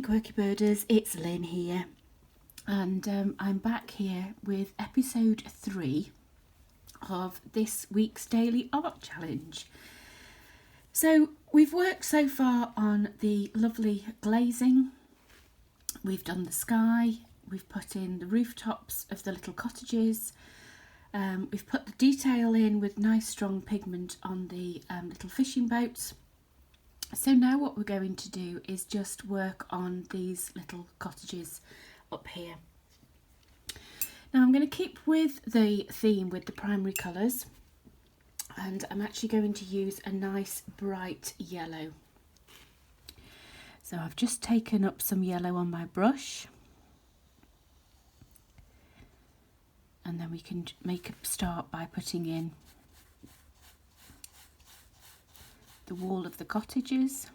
Quirky Birders, it's Lynn here, and I'm back here with episode 3 of this week's daily art challenge. So we've worked so far on the lovely glazing, we've done the sky, we've put in the rooftops of the little cottages, we've put the detail in with nice strong pigment on the little fishing boats. So now what we're going to do is just work on these little cottages up here. Now I'm going to keep with the theme with the primary colours, and I'm actually going to use a nice bright yellow. So I've just taken up some yellow on my brush, and then we can make a start by putting in the wall of the cottages.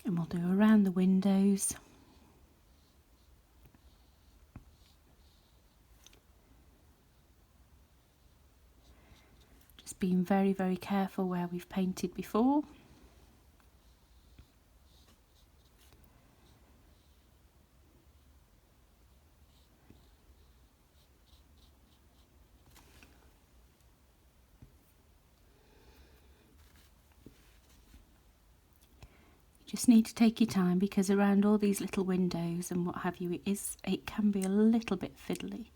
And we'll do around the windows. Just being very, very careful where we've painted before. Just need to take your time, because around all these little windows and what have you, it can be a little bit fiddly.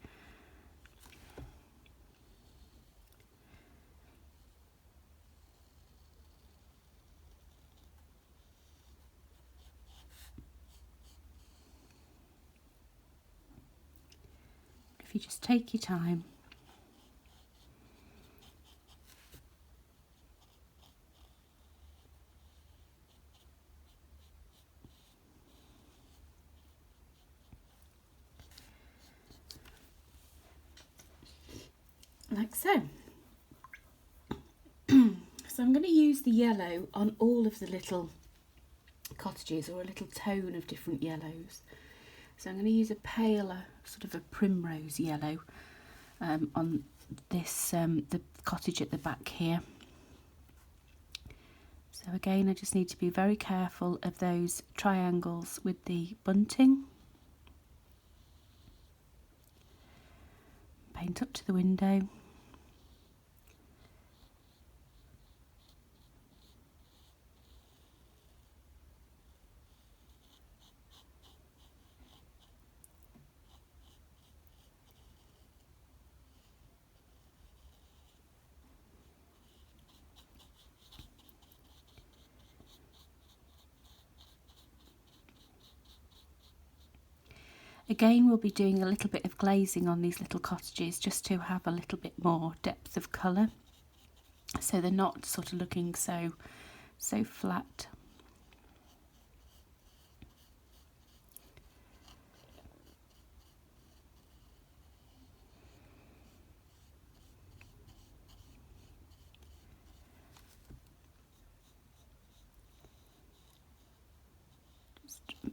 If you just take your time. Like so. So I'm going to use the yellow on all of the little cottages, or a little tone of different yellows. So I'm going to use a paler, sort of a primrose yellow on this the cottage at the back here. So again, I just need to be very careful of those triangles with the bunting. Paint up to the window. Again, we'll be doing a little bit of glazing on these little cottages just to have a little bit more depth of colour, so they're not sort of looking so flat.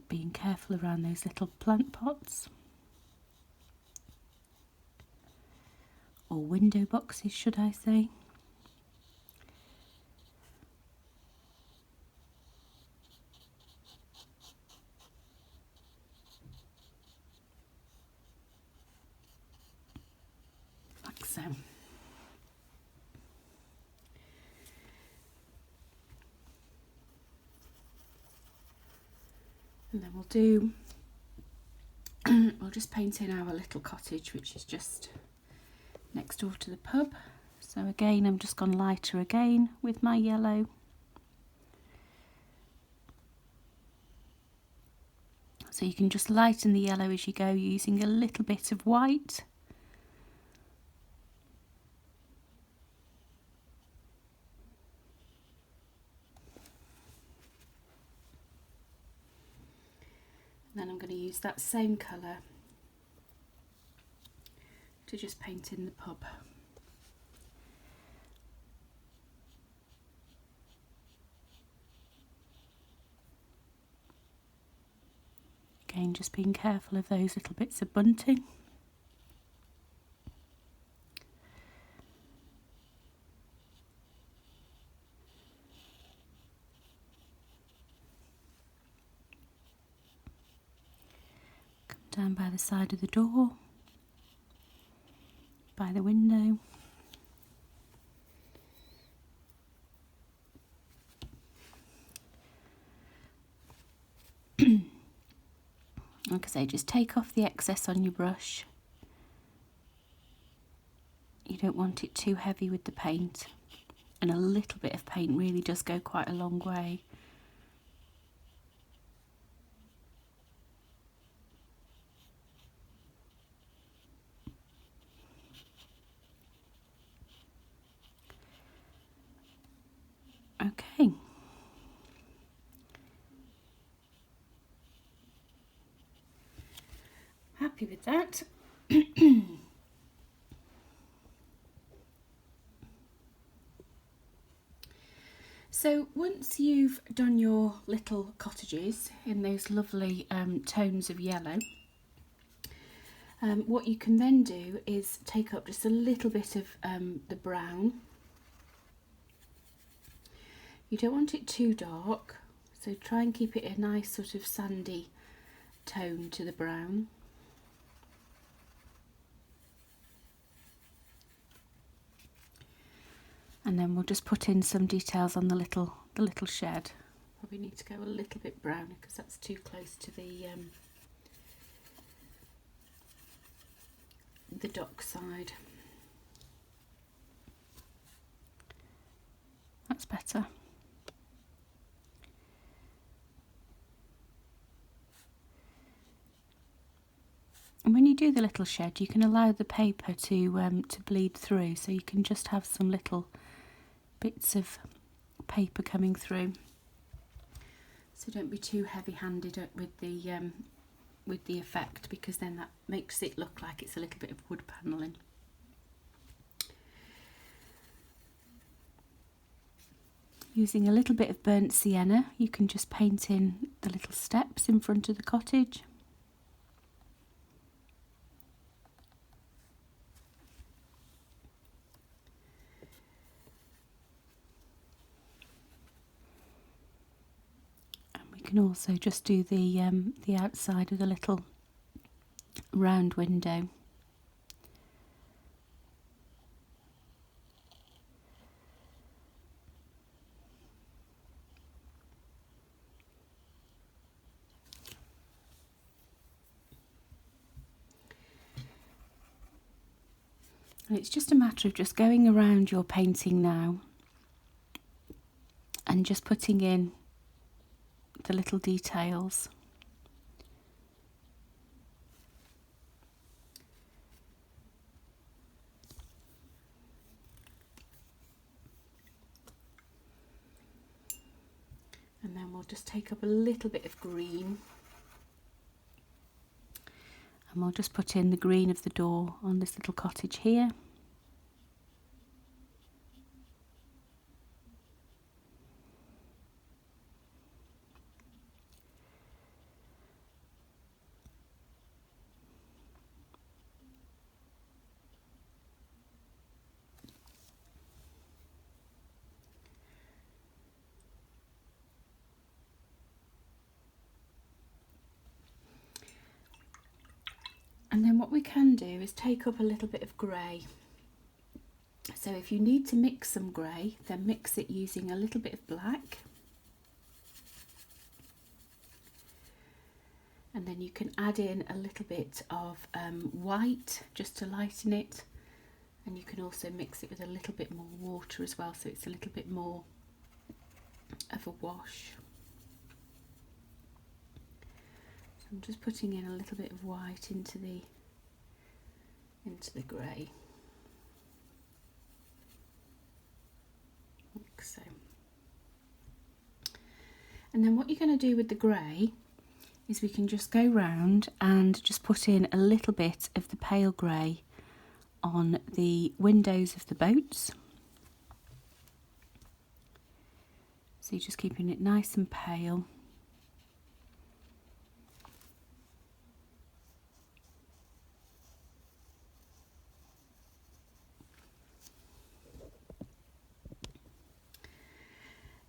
Being careful around those little plant pots, or window boxes should I say. Like so. And then we'll just paint in our little cottage, which is just next door to the pub. So again, I'm just gone lighter again with my yellow. So you can just lighten the yellow as you go, using a little bit of white. Then I'm going to use that same colour to just paint in the pub. Again, just being careful of those little bits of bunting. down by the side of the door, by the window. Like I say, just take off the excess on your brush. You don't want it too heavy with the paint, and a little bit of paint really does go quite a long way. Okay. Happy with that. So once you've done your little cottages in those lovely tones of yellow, what you can then do is take up just a little bit of the brown. You don't want it too dark, so try and keep it a nice sort of sandy tone to the brown. And then we'll just put in some details on the little shed. Probably need to go a little bit browner because that's too close to the dock side. That's better. And when you do the little shed, you can allow the paper to bleed through, so you can just have some little bits of paper coming through. So don't be too heavy-handed with the effect, because then that makes it look like it's a little bit of wood panelling. Using a little bit of burnt sienna, you can just paint in the little steps in front of the cottage. Can also just do the outside of the little round window. And it's just a matter of just going around your painting now and just putting in the little details. And then we'll just take up a little bit of green, and we'll just put in the green of the door on this little cottage here. And then what we can do is take up a little bit of grey. So if you need to mix some grey, then mix it using a little bit of black. And then you can add in a little bit of white just to lighten it. And you can also mix it with a little bit more water as well, so it's a little bit more of a wash. I'm just putting in a little bit of white into the grey, like so. And then what you're going to do with the grey is we can just go round and just put in a little bit of the pale grey on the windows of the boats. So you're just keeping it nice and pale.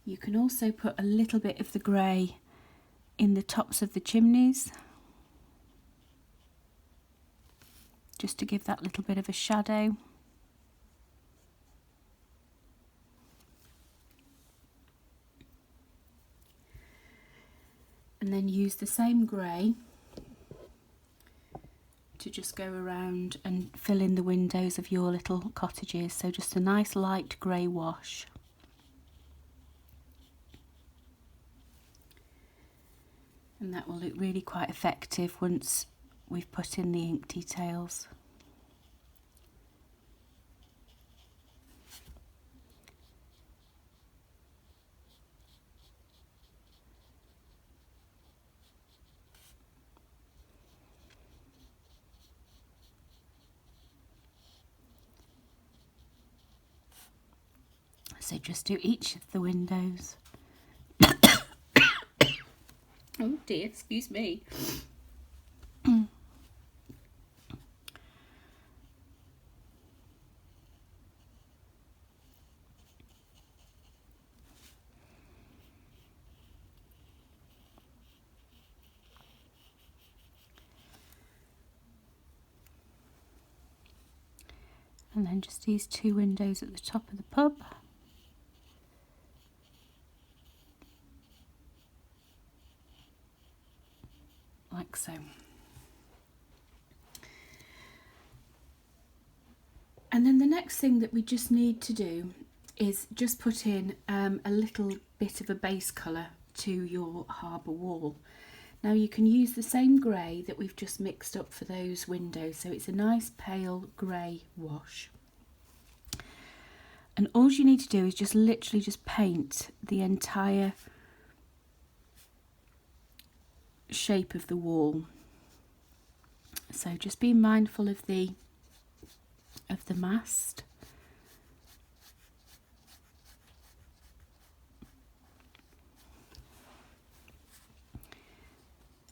You can also put a little bit of the grey in the tops of the chimneys. just to give that little bit of a shadow. And then use the same grey to just go around and fill in the windows of your little cottages. So just a nice light grey wash. And that will look really quite effective once we've put in the ink details. So just do each of the windows. Oh dear, excuse me. And then just these two windows at the top of the pub. Like so. And then the next thing that we just need to do is just put in a little bit of a base colour to your harbour wall. Now you can use the same grey that we've just mixed up for those windows, so it's a nice pale grey wash. And all you need to do is just literally just paint the entire shape of the wall. So just be mindful of the mast.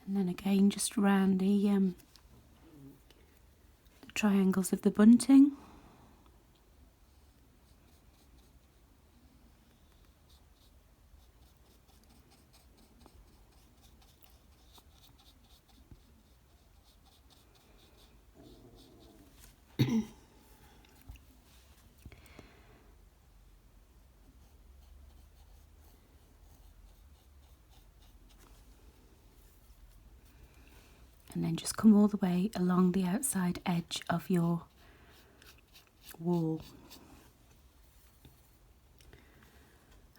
And then again just around the triangles of the bunting. And then just come all the way along the outside edge of your wall.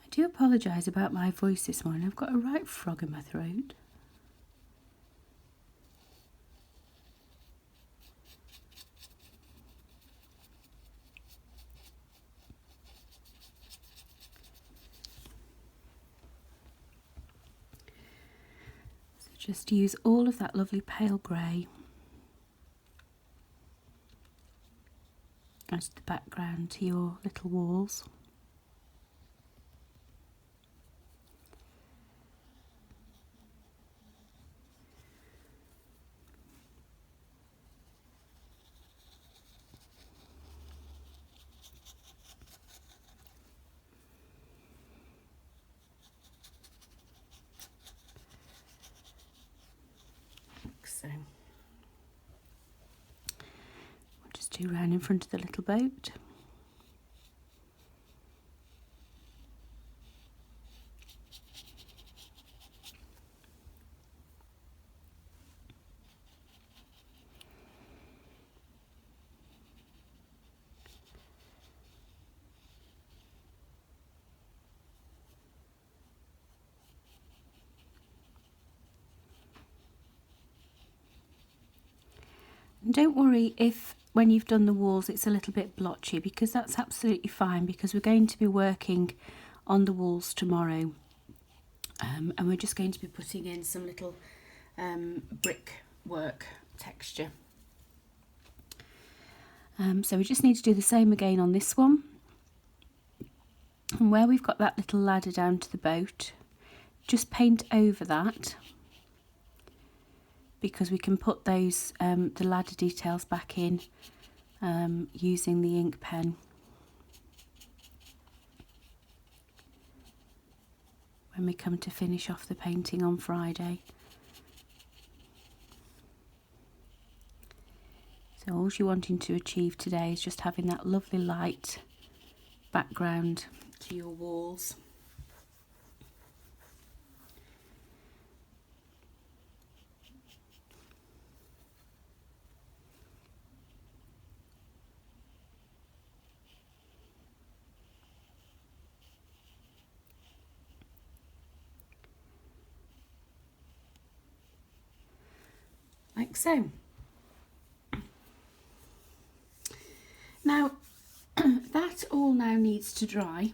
I do apologise about my voice this morning. I've got a right frog in my throat. Just use all of that lovely pale grey as the background to your little walls. So we'll just do round in front of the little boat. And don't worry if when you've done the walls it's a little bit blotchy, because that's absolutely fine, because we're going to be working on the walls tomorrow, and we're just going to be putting in some little brickwork texture. So we just need to do the same again on this one, and where we've got that little ladder down to the boat, just paint over that, because we can put those the ladder details back in using the ink pen. When we come to finish off the painting on Friday. So So all you're wanting to achieve today is just having that lovely light background to your walls. Like so. Now that all now needs to dry,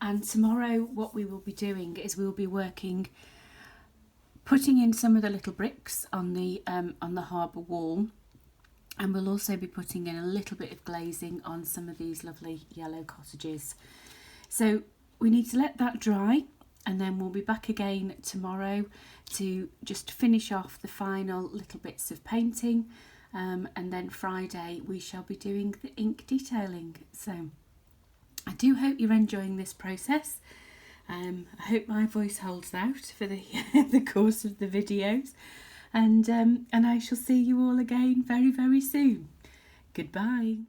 and tomorrow what we will be doing is we will be putting in some of the little bricks on the harbour wall, and we'll also be putting in a little bit of glazing on some of these lovely yellow cottages. So we need to let that dry, and then we'll be back again tomorrow to just finish off the final little bits of painting, and then Friday we shall be doing the ink detailing. So I do hope you're enjoying this process. I hope my voice holds out for the the course of the videos, and I shall see you all again very, very soon. Goodbye.